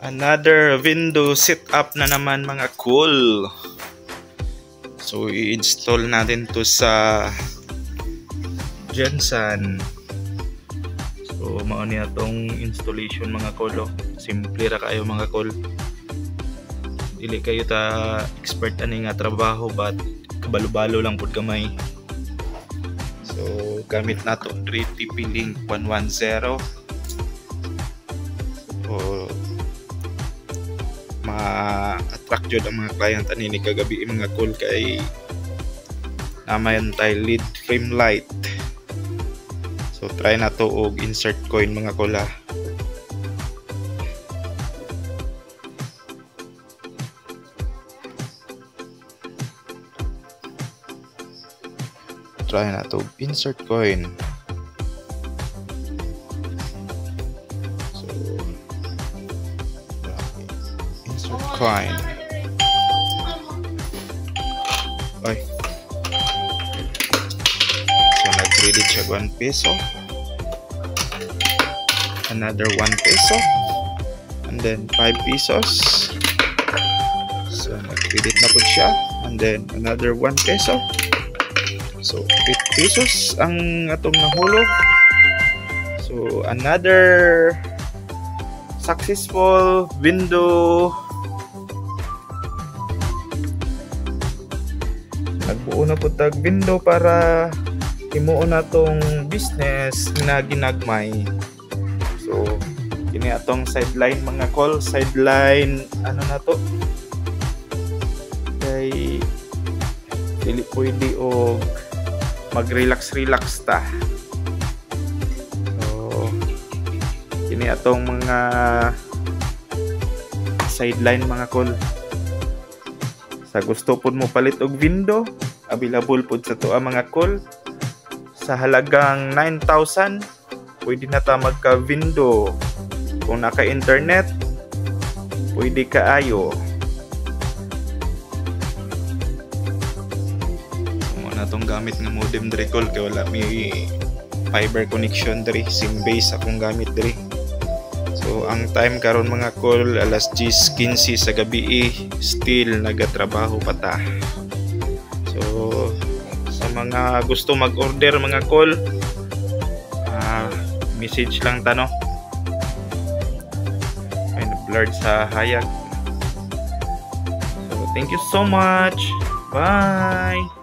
Another window setup na naman mga cool. So i-install natin to sa Jensen. So mao niya tong installation mga cool. Simple ra kayo mga cool. Dili kayo ta expert ani nga trabaho, but kabalo-balo lang pud kamay. So gamit nato 3TP-Link 110. So ma-attract jud ang mga client ani ni kagabi mga cool kay namayon tay LED frame light. So try na to og insert coin mga cool ha. Try na to insert coin. Coin. Oy. So nag-credit siya 1 peso. Another 1 peso. And then 5 pesos. So nag-credit na po siya. And then another 1 peso. So 8 pesos ang atong nahulog. So another successful window. Nagbuo na po tag window para himuo na tong business na ginagmay. So kini atong sideline mga call, sideline ano na to kay dili pwede og mag-relax ta. So kini atong mga sideline mga call. Sa gusto po mo palit og window, available po sa to ang mga call sa halagang 9,000. Pwede na ta magka-window. Kung naka-internet, pwede kaayo. Muna tong gamit ng modem diri call kay wala may fiber connection diri, sim base akong gamit diri. So ang time karon mga call alas 10:15 sa gabi, still nagatrabaho pa ta. So sa mga gusto mag-order mga call, message lang ta no. Kind of blurred sa hayag. So thank you so much. Bye.